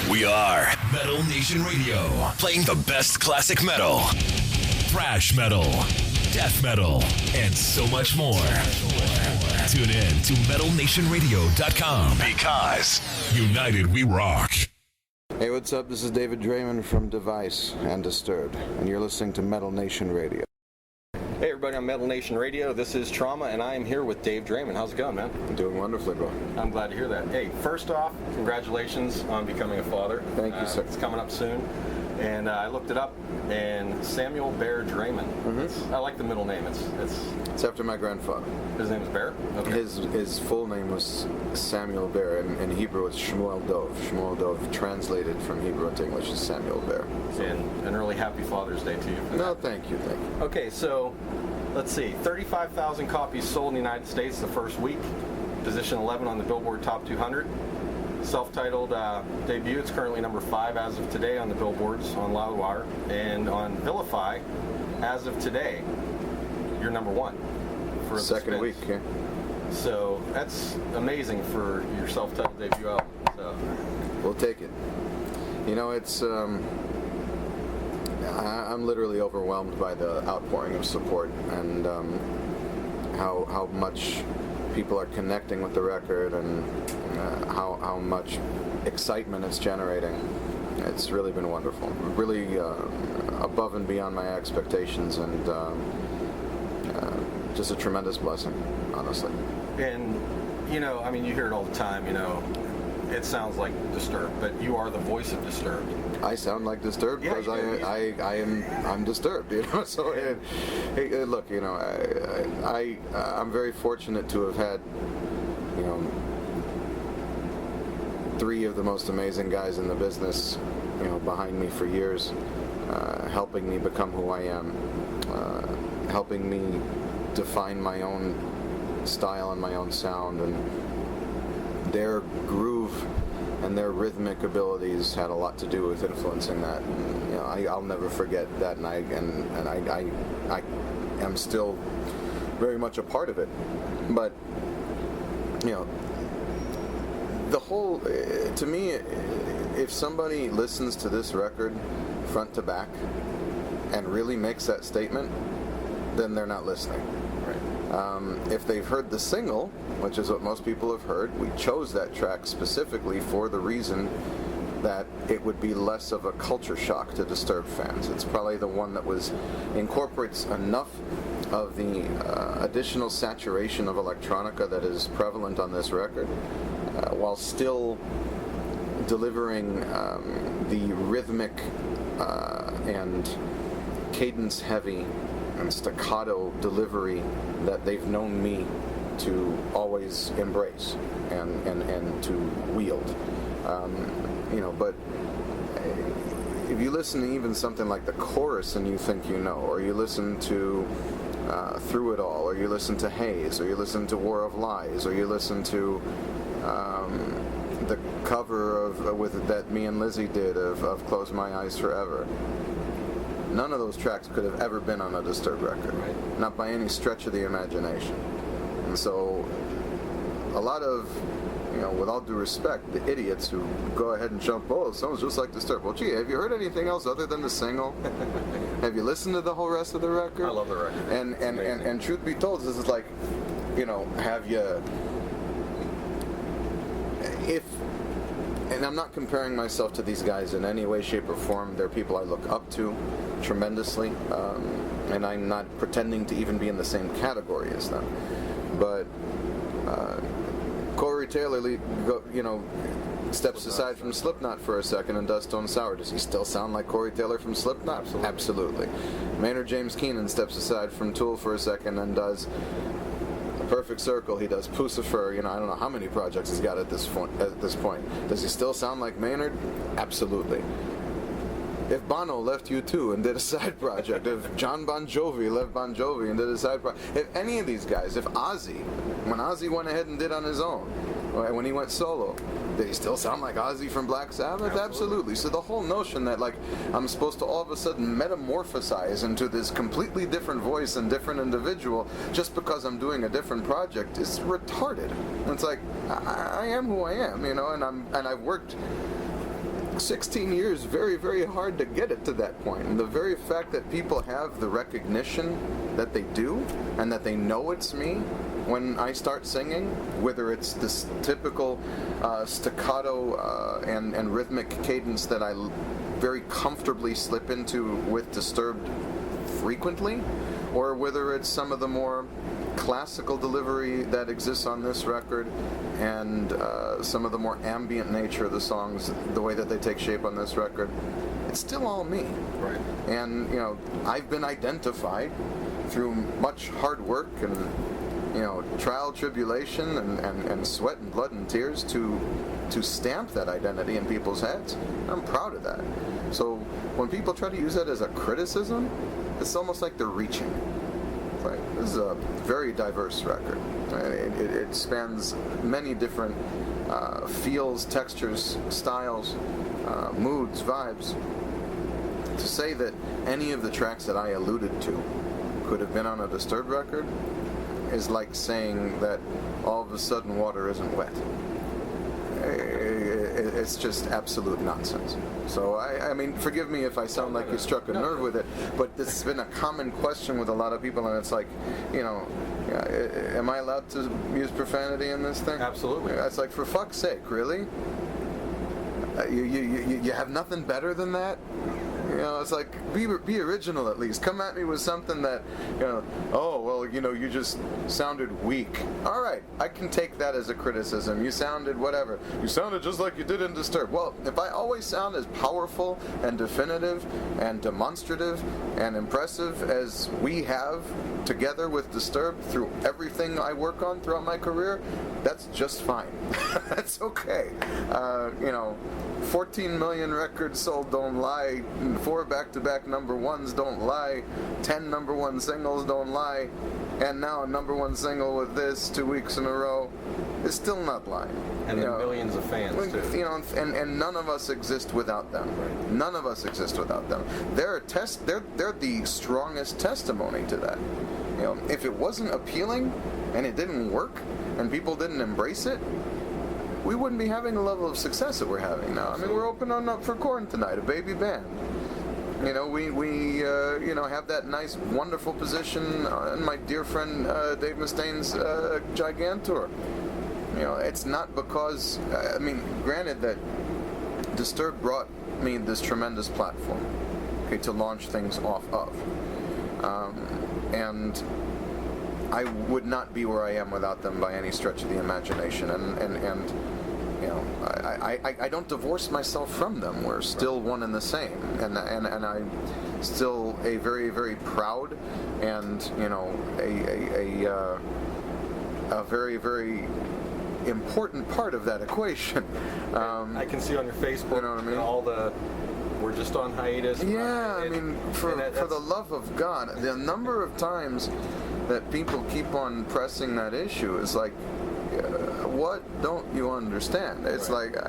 We are Metal Nation Radio, playing the best classic metal, thrash metal, death metal, and so much more. Tune in to metalnationradio.com because united we rock. Hey, what's up? This is David Draiman from Device and Disturbed, and you're listening to Metal Nation Radio. Hey everybody on Metal Nation Radio, this is Trauma, and I am here with Dave Draiman. How's it going, man? I'm doing wonderfully, bro. I'm glad to hear that. Hey, first off, congratulations on becoming a father. Thank you, sir. It's coming up soon. And I looked it up, and Samuel Bear Draiman. Mm-hmm. I like the middle name. It's after my grandfather. His name is Bear? Okay. His full name was Samuel Bear. In Hebrew, it's Shmuel Dov. Shmuel Dov, translated from Hebrew into English, is Samuel Bear. And an early Happy Father's Day to you. No, thank you. Okay, so let's see. 35,000 copies sold in the United States the first week. Position 11 on the Billboard Top 200. Self-titled debut. It's currently number 5 as of today on the billboards on Loudwire, and on Vilify as of today you're number 1 for the second week. Yeah. So that's amazing for your self-titled debut album. So we'll take it. You know, it's I'm literally overwhelmed by the outpouring of support and how much people are connecting with the record and how much excitement it's generating. It's really been wonderful. Really above and beyond my expectations, and just a tremendous blessing, honestly. And, you know, I mean, you hear it all the time, you know, it sounds like Disturbed, but you are the voice of Disturbed. I sound like Disturbed because I'm Disturbed, you know. So hey, look, you know, I'm very fortunate to have had, you know, 3 of the most amazing guys in the business, you know, behind me for years, helping me become who I am, helping me define my own style and my own sound, and their groove and their rhythmic abilities had a lot to do with influencing that. And, you know, I'll never forget that, and I am still very much a part of it. But, you know, the whole, to me, if somebody listens to this record front to back and really makes that statement, then they're not listening. If they've heard the single, which is what most people have heard, we chose that track specifically for the reason that it would be less of a culture shock to Disturbed fans. It's probably the one that incorporates enough of the additional saturation of electronica that is prevalent on this record, while still delivering the rhythmic and cadence-heavy and staccato delivery that they've known me to always embrace and to wield. You know, but if you listen to even something like the chorus and you think you know, or you listen to Through It All, or you listen to Haze, or you listen to War of Lies, or you listen to the cover that me and Lizzie did of Close My Eyes Forever. None of those tracks could have ever been on a Disturbed record, not by any stretch of the imagination. And so, a lot of, you know, with all due respect, the idiots who go ahead and jump, oh, it sounds just like Disturbed. Well, gee, have you heard anything else other than the single? Have you listened to the whole rest of the record? I love the record. And truth be told, this is like, you know, have you... And I'm not comparing myself to these guys in any way, shape, or form. They're people I look up to tremendously, and I'm not pretending to even be in the same category as them. But Corey Taylor, you know, steps aside from Slipknot for a second and does Stone Sour. Does he still sound like Corey Taylor from Slipknot? Absolutely. Maynard James Keenan steps aside from Tool for a second and does Perfect Circle. He does Pucifer. You know, I don't know how many projects he's got at this point. Does he still sound like Maynard? Absolutely. If Bono left U2 and did a side project, if John Bon Jovi left Bon Jovi and did a side project, if any of these guys, if Ozzy, when Ozzy went ahead and did on his own, when he went solo, did he still sound like Ozzy from Black Sabbath? Absolutely. So the whole notion that, like, I'm supposed to all of a sudden metamorphosize into this completely different voice and different individual just because I'm doing a different project is retarded. And it's like, I am who I am, you know, and I've worked 16 years very, very hard to get it to that point. And the very fact that people have the recognition that they do and that they know it's me when I start singing, whether it's this typical staccato and rhythmic cadence that I very comfortably slip into with Disturbed frequently, or whether it's some of the more classical delivery that exists on this record and some of the more ambient nature of the songs, the way that they take shape on this record, it's still all me. Right. And, you know, I've been identified through much hard work and, you know, trial, tribulation, and sweat and blood and tears to stamp that identity in people's heads. I'm proud of that. So when people try to use that as a criticism, it's almost like they're reaching. Right. This is a very diverse record. It spans many different feels, textures, styles, moods, vibes. To say that any of the tracks that I alluded to could have been on a Disturbed record is like saying that all of a sudden water isn't wet. It's just absolute nonsense. So, I mean, forgive me if I sound like you struck a nerve with it, but this has been a common question with a lot of people, and it's like, you know, am I allowed to use profanity in this thing? Absolutely. It's like, for fuck's sake, really? You have nothing better than that? You know, it's like, be original at least. Come at me with something that, you know, oh, well, you know, you just sounded weak. All right, I can take that as a criticism. You sounded whatever. You sounded just like you did in Disturbed. Well, if I always sound as powerful and definitive and demonstrative and impressive as we have together with Disturbed through everything I work on throughout my career, that's just fine. That's okay. You know, 14 million records sold don't lie, 4 back-to-back number ones don't lie, 10 number one singles don't lie, and now a number one single with this 2 weeks in a row is still not lying. And then millions of fans too. You know, and none of us exist without them. Right. None of us exist without them. They're the strongest testimony to that. You know, if it wasn't appealing and it didn't work and people didn't embrace it, we wouldn't be having the level of success that we're having now. I mean, we're opening up for Korn tonight, a baby band. You know, we you know, have that nice, wonderful position in my dear friend Dave Mustaine's Gigantour. You know, it's not because, I mean, granted that Disturbed brought me this tremendous platform, okay, to launch things off of. And I would not be where I am without them by any stretch of the imagination. And you know, I don't divorce myself from them. We're still one and the same. And I'm still a very, very proud and, you know, a very, very important part of that equation. I can see on your Facebook, you know what I mean? All the, we're just on hiatus. Yeah, I mean, for the love of God, the number of times that people keep on pressing that issue is like, what don't you understand? It's right. Like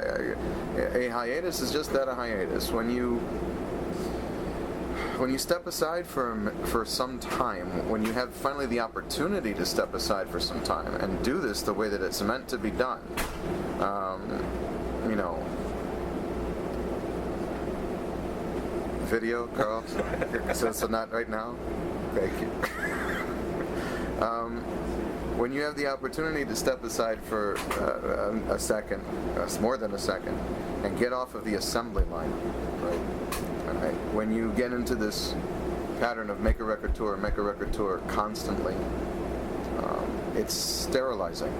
a hiatus is just that, a hiatus. When you step aside for some time, when you have finally the opportunity to step aside for some time and do this the way that it's meant to be done, you know. Video, Carl? So not right now? Thank you. When you have the opportunity to step aside for a second, more than a second, and get off of the assembly line, right? When you get into this pattern of make a record tour constantly, it's sterilizing.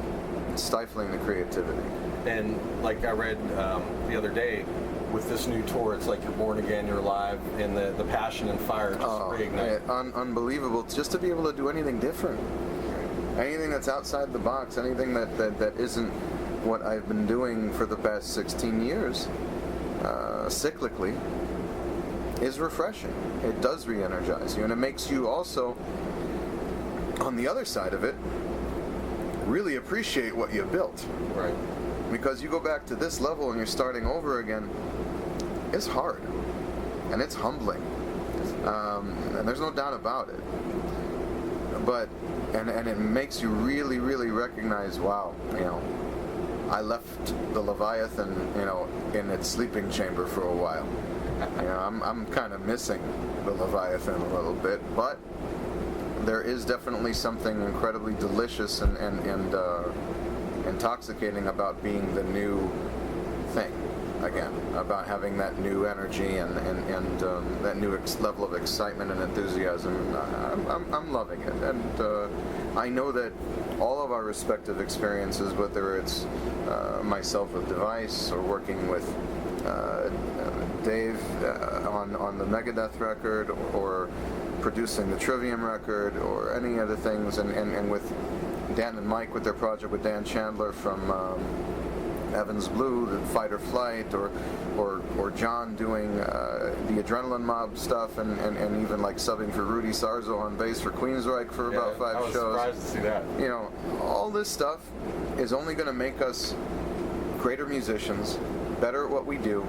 It's stifling the creativity. And like I read the other day, with this new tour, it's like you're born again, you're alive, and the passion and fire just reignites. Unbelievable. Just to be able to do anything different. Anything that's outside the box, anything that isn't what I've been doing for the past 16 years, cyclically, is refreshing. It does re-energize you, and it makes you also, on the other side of it, really appreciate what you built. Right. Because you go back to this level and you're starting over again, it's hard. And it's humbling. And there's no doubt about it. But, and it makes you really, really recognize, wow, you know, I left the Leviathan, in its sleeping chamber for a while. I'm kind of missing the Leviathan a little bit, but there is definitely something incredibly delicious and intoxicating about being the new thing again, about having that new energy and that new level of excitement and enthusiasm. I'm loving it, and I know that all of our respective experiences, whether it's myself with Device or working with Dave on the Megadeth record, or producing the Trivium record, or any other things, and with Dan and Mike with their project with Dan Chandler from Evans Blue, the Fight or Flight, or John doing the Adrenaline Mob stuff, and even like subbing for Rudy Sarzo on bass for Queensryche for about 5 shows. I was surprised to see that. All this stuff is only going to make us greater musicians, better at what we do,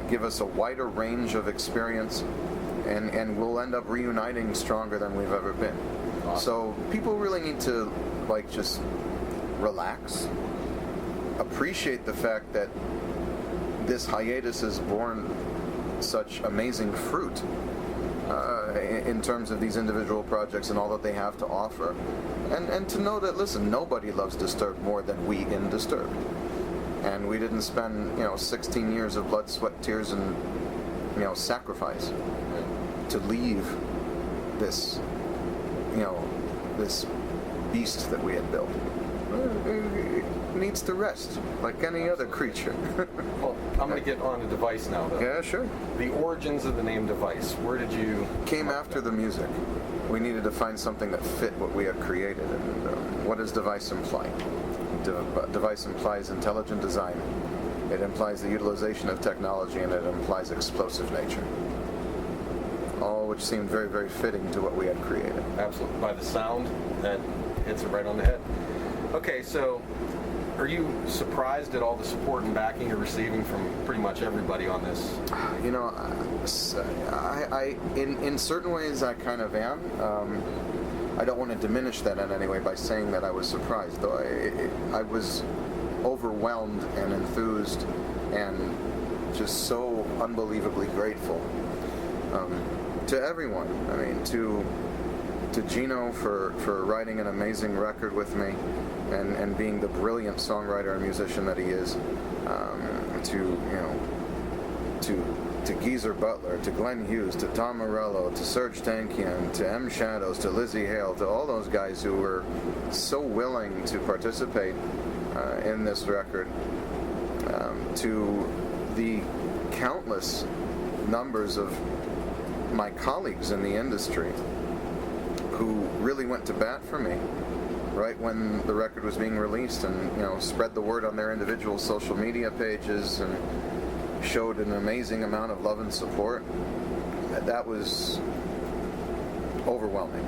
give us a wider range of experience, and we'll end up reuniting stronger than we've ever been. Awesome. So people really need to just relax, appreciate the fact that this hiatus has borne such amazing fruit in terms of these individual projects and all that they have to offer, and to know that, listen, nobody loves Disturbed more than we in Disturbed, and we didn't spend 16 years of blood, sweat, tears, and sacrifice to leave this this beast that we had built. It needs to rest like any other creature. Well, I'm going to get on to Device now, though. Yeah, sure. The origins of the name Device, where did you... Came after the music. We needed to find something that fit what we had created. And what does Device imply? Device implies intelligent design. It implies the utilization of technology, and it implies explosive nature. All which seemed very, very fitting to what we had created. Absolutely. By the sound, that hits it right on the head. Okay, so are you surprised at all the support and backing you're receiving from pretty much everybody on this? In certain ways I kind of am. I don't want to diminish that in any way by saying that I was surprised, though. I was overwhelmed and enthused and just so unbelievably grateful to everyone. I mean, to Gino for writing an amazing record with me and being the brilliant songwriter and musician that he is, to Geezer Butler, to Glenn Hughes, to Tom Morello, to Serge Tankian, to M. Shadows, to Lizzie Hale, to all those guys who were so willing to participate in this record, to the countless numbers of my colleagues in the industry who really went to bat for me right when the record was being released, and spread the word on their individual social media pages and showed an amazing amount of love and support. That was overwhelming.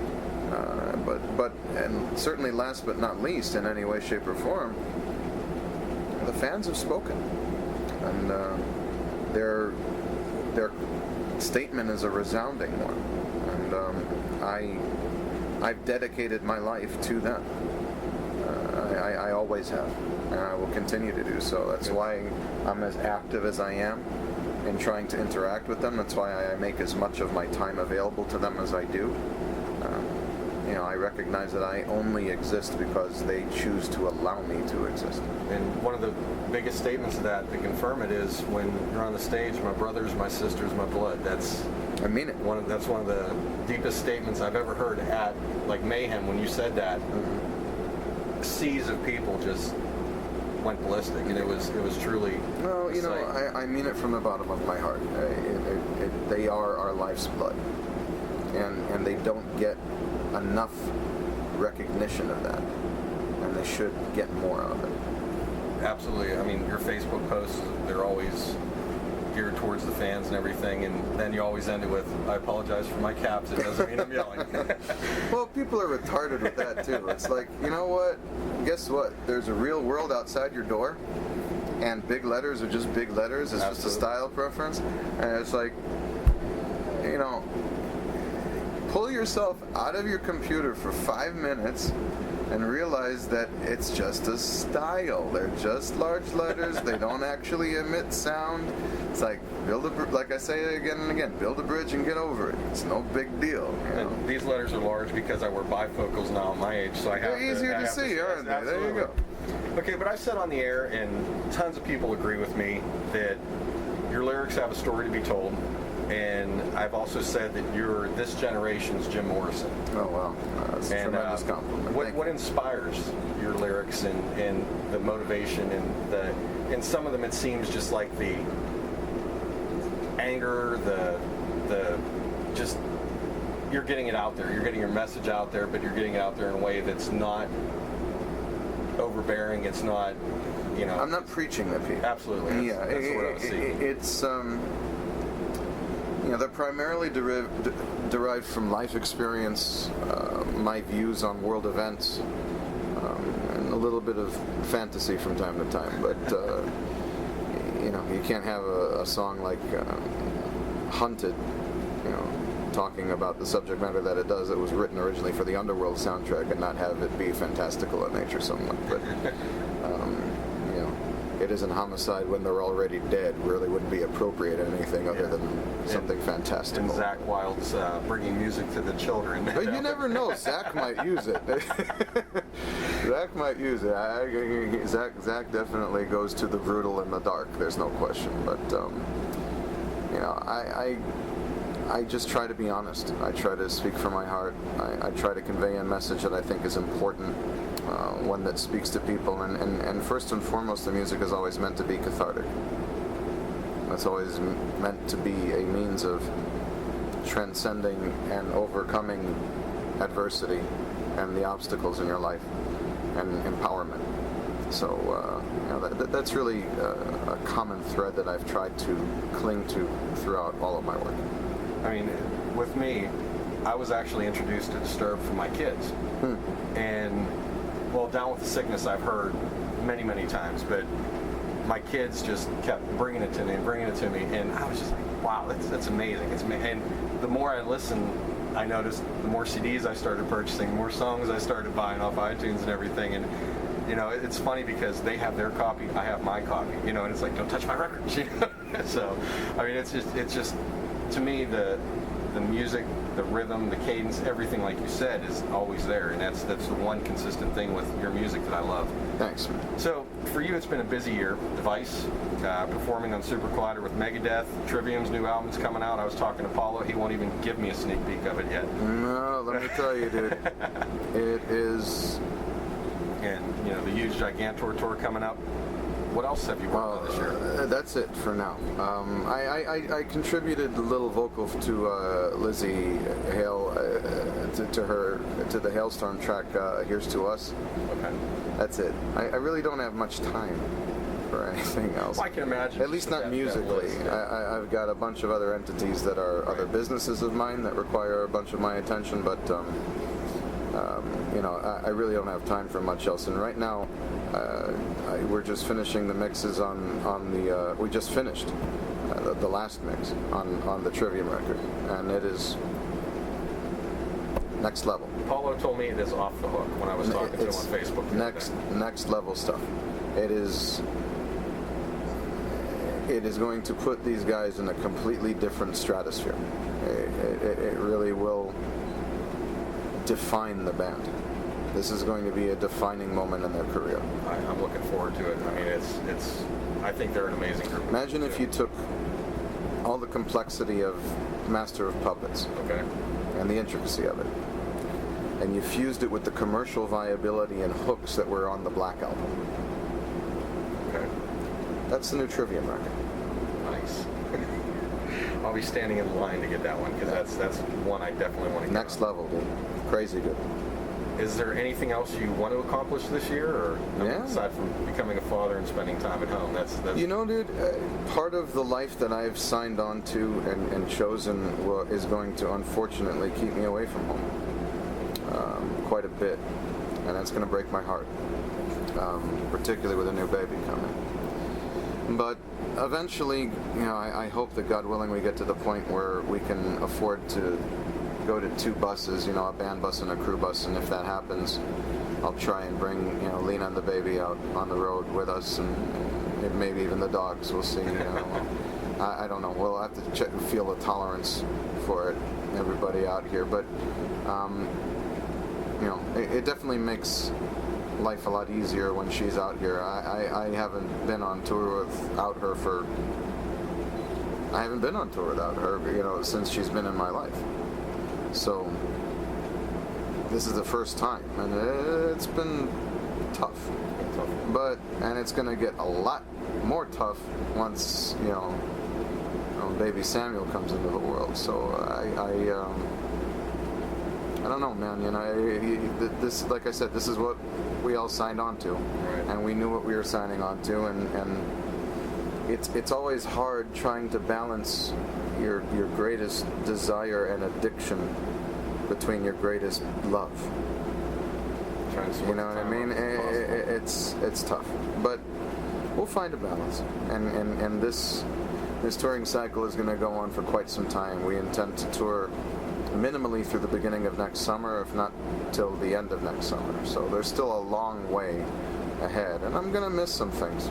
But and certainly last but not least, in any way, shape, or form, the fans have spoken, and their statement is a resounding one, and I've dedicated my life to them. I always have, and I will continue to do so. That's why I'm as active as I am in trying to interact with them. That's why I make as much of my time available to them as I do. I recognize that I only exist because they choose to allow me to exist. And one of the biggest statements of that, to confirm it, is when you're on the stage, my brothers, my sisters, my blood. I mean it. That's one of the deepest statements I've ever heard at Mayhem. When you said that, seas of people just went ballistic, and it was truly. Well, I mean it from the bottom of my heart. They are our life's blood, and they don't get enough recognition of that, and they should get more of it. Absolutely. I mean, your Facebook posts, they're always geared towards the fans and everything, and then you always end it with, I apologize for my caps, it doesn't mean I'm yelling. Well, people are retarded with that too. It's like, you know what? Guess what? There's a real world outside your door, and big letters are just big letters. It's Absolutely. Just a style preference, and it's like, pull yourself out of your computer for 5 minutes and realize that it's just a style. They're just large letters. They don't actually emit sound. It's like, like I say again and again, build a bridge and get over it. It's no big deal. You know? And these letters are large because I wear bifocals now at my age, so I have They're easier to see, aren't they? There you go. Okay, but I've said on the air, and tons of people agree with me, that your lyrics have a story to be told. And I've also said that you're this generation's Jim Morrison. Oh, wow. That's a tremendous compliment. What inspires your lyrics and the motivation and some of them it seems just like the anger, the just you're getting it out there. You're getting your message out there, but you're getting it out there in a way that's not overbearing. It's not, you know. I'm not preaching at people. Absolutely. That's what I was seeing. It's you know, they're primarily derived from life experience, my views on world events, and a little bit of fantasy from time to time. But you know, you can't have a song like "Hunted," you know, talking about the subject matter that it does. It was written originally for the Underworld soundtrack, and not have it be fantastical in nature somewhat. But you know, it isn't homicide when they're already dead. Really wouldn't be appropriate in anything other than something fantastical. And Zakk Wylde's bringing music to the children. But you never know. Zakk might use it. Zakk might use it. Zakk definitely goes to the brutal and the dark. There's no question. But you know, I just try to be honest. I try to speak from my heart. I try to convey a message that I think is important, one that speaks to people. And first and foremost, the music is always meant to be cathartic. It's always meant to be a means of transcending and overcoming adversity and the obstacles in your life and empowerment. So you know, that's really a common thread that I've tried to cling to throughout all of my work. I mean, with me, I was actually introduced to Disturbed from my kids. And, well, Down with the Sickness I've heard many, many times, but my kids just kept bringing it to me, and I was just like, wow, that's amazing. And the more I listened, I noticed the more CDs I started purchasing, the more songs I started buying off iTunes and everything. And, you know, it's funny because they have their copy, I have my copy, you know, and it's like, don't touch my records, you know? So, I mean, it's just, to me, the music, the rhythm, the cadence, everything, like you said, is always there, and that's the one consistent thing with your music that I love. Thanks. So, for you, it's been a busy year. Device, performing on Super Collider with Megadeth, Trivium's new album's coming out. I was talking to Paulo. He won't even give me a sneak peek of it yet. No, let me tell you, dude. It is... And, you know, the huge Gigantor tour coming up. What else have you worked on this year? That's it for now. I contributed a little vocal to Lizzie Hale, to the Hailstorm track, Here's to Us. Okay. That's it. I really don't have much time for anything else. Well, I can imagine. At least not musically. I've got a bunch of other entities that are other businesses of mine that require a bunch of my attention, but you know, I really don't have time for much else. And right now, we're just finishing the mixes on the. We just finished the last mix on the Trivium record, and it is next level. Paulo told me it is off the hook when I was talking to him on Facebook. Next level stuff. It is going to put these guys in a completely different stratosphere. It really will define the band. This is going to be a defining moment in their career. I'm looking forward to it. I mean, it's. I think they're an amazing group. Imagine if you took all the complexity of Master of Puppets, okay, and the intricacy of it, and you fused it with the commercial viability and hooks that were on the Black Album. Okay. That's the new Trivium record. Nice. I'll be standing in line to get that one because that's one I definitely want to get. Next level, dude. Crazy good. Is there anything else you want to accomplish this year, or aside from becoming a father and spending time at home? That's you know, dude. Part of the life that I've signed on to and chosen is going to unfortunately keep me away from home quite a bit, and that's going to break my heart, particularly with a new baby coming. But eventually, you know, I hope that God willing we get to the point where we can afford to go to 2 buses, a band bus and a crew bus, and if that happens, I'll try and bring, Lena and the baby out on the road with us, and maybe even the dogs. We'll see. I don't know. We'll have to feel the tolerance for it, everybody out here. But, it definitely makes life a lot easier when she's out here. I haven't been on tour without her since she's been in my life. So this is the first time, and it's been tough. And it's going to get a lot more tough once, baby Samuel comes into the world. So I don't know, man. This, like I said, this is what we all signed on to, right. And we knew what we were signing on to, and it's always hard trying to balance your greatest desire and addiction between your greatest love. You know what I mean? It's tough, but we'll find a balance, and this touring cycle is going to go on for quite some time. We intend to tour minimally through the beginning of next summer, if not till the end of next summer. So there's still a long way ahead, and I'm going to miss some things.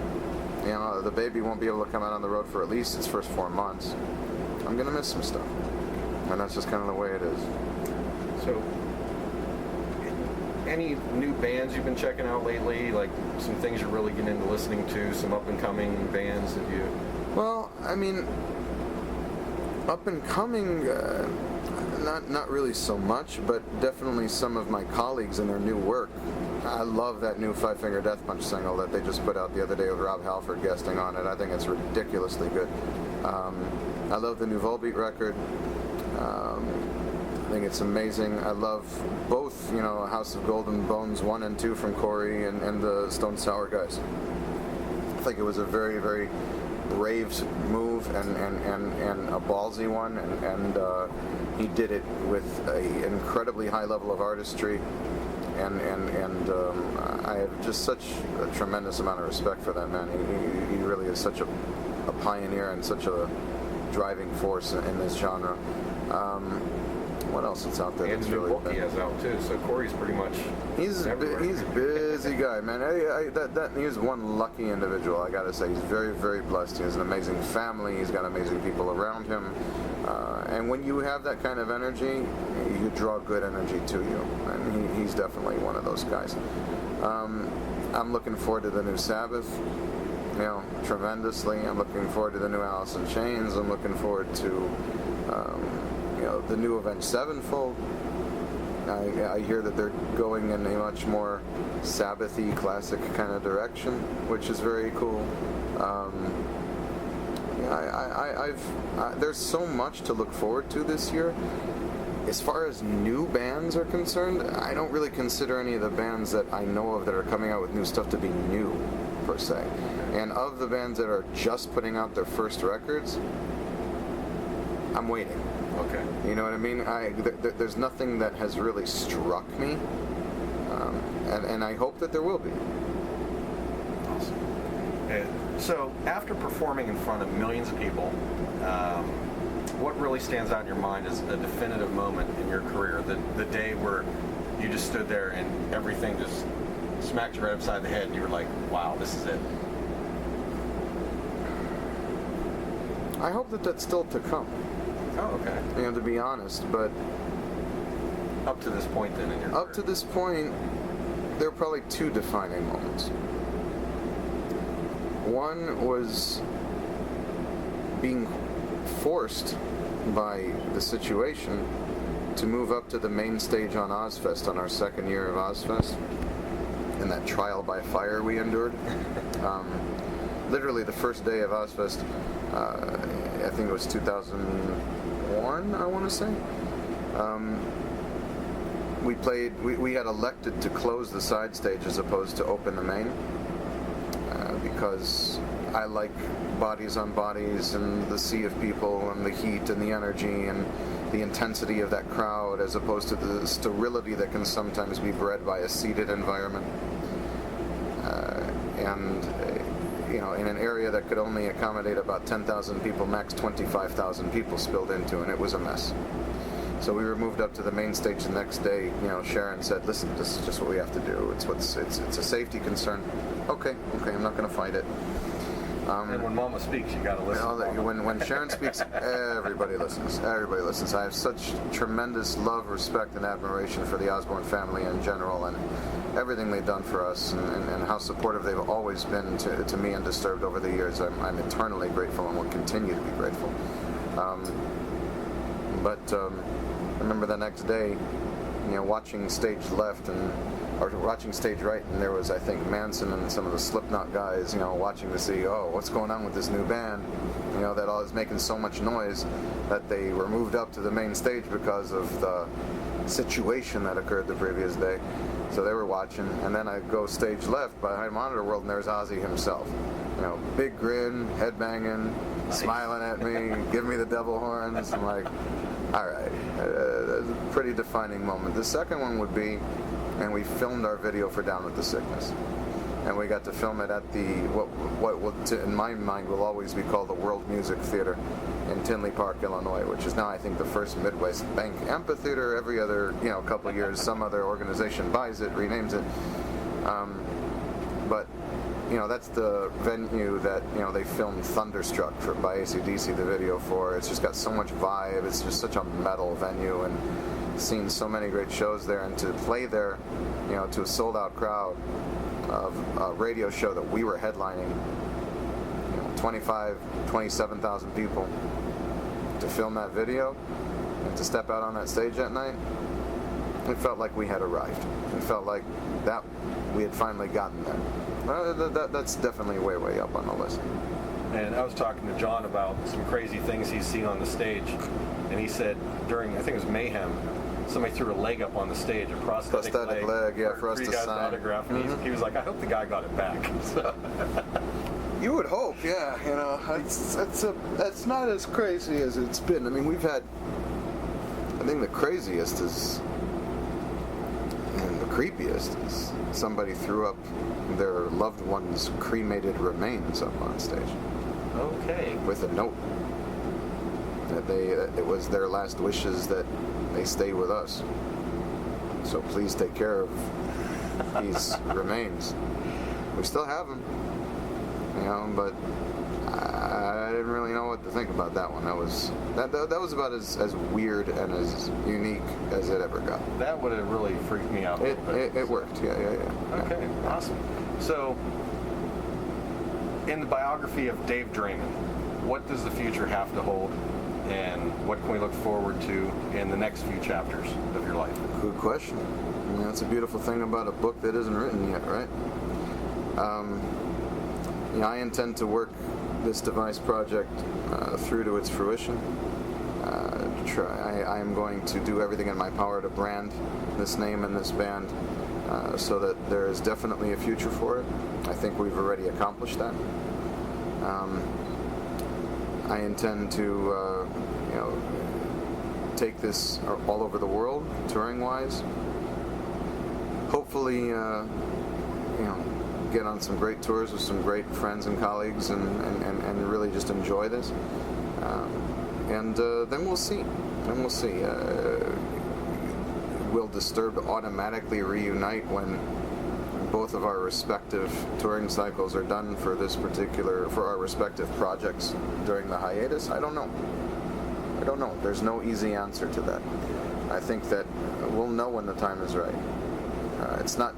The baby won't be able to come out on the road for at least its first 4 months. I'm going to miss some stuff, and that's just kind of the way it is. So, any new bands you've been checking out lately? Like some things you're really getting into listening to? Some up and coming bands that you? Well, I mean, up and coming, not really so much, but definitely some of my colleagues and their new work. I love that new Five Finger Death Punch single that they just put out the other day with Rob Halford guesting on it. I think it's ridiculously good. I love the new Volbeat record. I think it's amazing. I love both, House of Golden Bones 1 and 2 from Corey and the Stone Sour guys. I think it was a very, very brave move and a ballsy one, and he did it with an incredibly high level of artistry, and I have just such a tremendous amount of respect for that man. He really is such a pioneer and such a driving force in this genre. What else is out there? And the new book he has out too. So Corey's pretty much he's a busy guy, man. He's one lucky individual. I gotta say, he's very, very blessed. He has an amazing family. He's got amazing people around him. And when you have that kind of energy, you draw good energy to you. And he's definitely one of those guys. I'm looking forward to the new Sabbath, tremendously. I'm looking forward to the new Alice in Chains. I'm looking forward to the new Avenged Sevenfold. I hear that they're going in a much more Sabbath-y, classic kind of direction, which is very cool. There's so much to look forward to this year. As far as new bands are concerned, I don't really consider any of the bands that I know of that are coming out with new stuff to be new, per se. And of the bands that are just putting out their first records, I'm waiting. Okay. You know what I mean? There's nothing that has really struck me, and I hope that there will be. Awesome. So, after performing in front of millions of people, what really stands out in your mind is a definitive moment in your career? The day where you just stood there and everything just smacked you right upside the head, and you were like, "Wow, this is it." I hope that that's still to come. Oh, okay. To be honest, but up to this point, then, in your up to this point, there are probably 2 defining moments. One was being forced by the situation to move up to the main stage on Ozfest on our second year of Ozfest, and that trial by fire we endured. Literally the first day of Ozfest, I think it was 2001, I want to say. We had elected to close the side stage as opposed to open the main, because I like bodies on bodies and the sea of people and the heat and the energy and the intensity of that crowd, as opposed to the sterility that can sometimes be bred by a seated environment. In an area that could only accommodate about 10,000 people, max 25,000 people spilled into, and it was a mess. So we were moved up to the main stage the next day. Sharon said, "Listen, this is just what we have to do. It's a safety concern." Okay, I'm not going to fight it. And when Mama speaks, you got to listen. When Sharon speaks, everybody listens. Everybody listens. I have such tremendous love, respect, and admiration for the Osborne family in general, and everything they've done for us, and how supportive they've always been to me and Disturbed over the years. I'm eternally grateful and will continue to be grateful. But I remember the next day, watching stage left or watching stage right, and there was, I think, Manson and some of the Slipknot guys, watching to see, what's going on with this new band, that all is making so much noise that they were moved up to the main stage because of the situation that occurred the previous day. So they were watching, and then I go stage left behind Monitor World, and there's Ozzy himself. Big grin, headbanging, smiling at me, giving me the devil horns. I'm like, all right, a pretty defining moment. The second one would be, and we filmed our video for Down with the Sickness, and we got to film it at the what in my mind will always be called the World Music Theater in Tinley Park, Illinois, which is now, I think, the first Midwest Bank amphitheater. Every other couple of years, some other organization buys it, renames it. But that's the venue that they filmed Thunderstruck by AC/DC, the video for. It's just got so much vibe. It's just such a metal venue, and seen so many great shows there, and to play there, to a sold-out crowd of a radio show that we were headlining, 27,000 people, to film that video and to step out on that stage that night, it felt like we had arrived. It felt like that we had finally gotten there. That's definitely way, way up on the list. And I was talking to John about some crazy things he's seen on the stage, and he said during, I think it was Mayhem, somebody threw a leg up on the stage, a prosthetic leg, for us to sign. Autograph. And he was like, I hope the guy got it back. So. You would hope, yeah. That's not as crazy as it's been. I mean, we've had, I think the craziest is, and the creepiest is, somebody threw up their loved one's cremated remains up on stage. Okay. With a note that it was their last wishes that they stay with us. So please take care of these remains. We still have them, but I didn't really know what to think about that one. That was about as weird and as unique as it ever got. That would have really freaked me out. It worked. Yeah. Okay, awesome. So, in the biography of Dave Draiman, what does the future have to hold, and what can we look forward to in the next few chapters of your life? Good question. That's a beautiful thing about a book that isn't written yet, right? I intend to work this Device project through to its fruition. I am going to do everything in my power to brand this name and this band so that there is definitely a future for it. I think we've already accomplished that. I intend to, take this all over the world, touring-wise. Hopefully, get on some great tours with some great friends and colleagues, and really just enjoy this. And then we'll see. Will Disturbed automatically reunite when both of our respective touring cycles are done for our respective projects during the hiatus? I don't know. There's no easy answer to that. I think that we'll know when the time is right. It's not.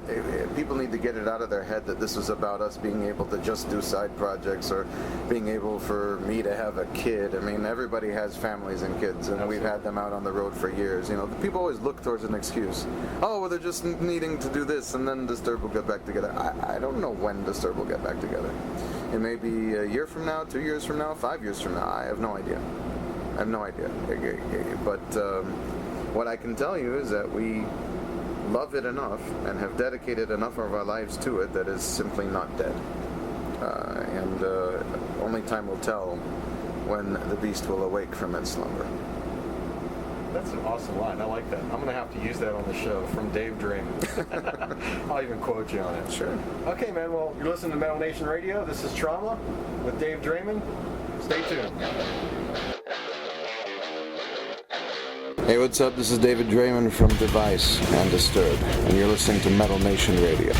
People need to get it out of their head that this is about us being able to just do side projects or being able for me to have a kid. I mean, everybody has families and kids, and we've had them out on the road for years. People always look towards an excuse. Oh, well, they're just needing to do this, and then Disturbed will get back together. I don't know when Disturbed will get back together. It may be a year from now, 2 years from now, 5 years from now. I have no idea. But what I can tell you is that we love it enough and have dedicated enough of our lives to it that is simply not dead. And only time will tell when the beast will awake from its slumber. That's an awesome line. I like that. I'm going to have to use that on the show from Dave Draiman. I'll even quote you on it. Sure. Okay, man. Well, you're listening to Metal Nation Radio. This is Trauma with Dave Draiman. Stay tuned. Hey, what's up? This is David Draiman from Device and Disturbed, and you're listening to Metal Nation Radio.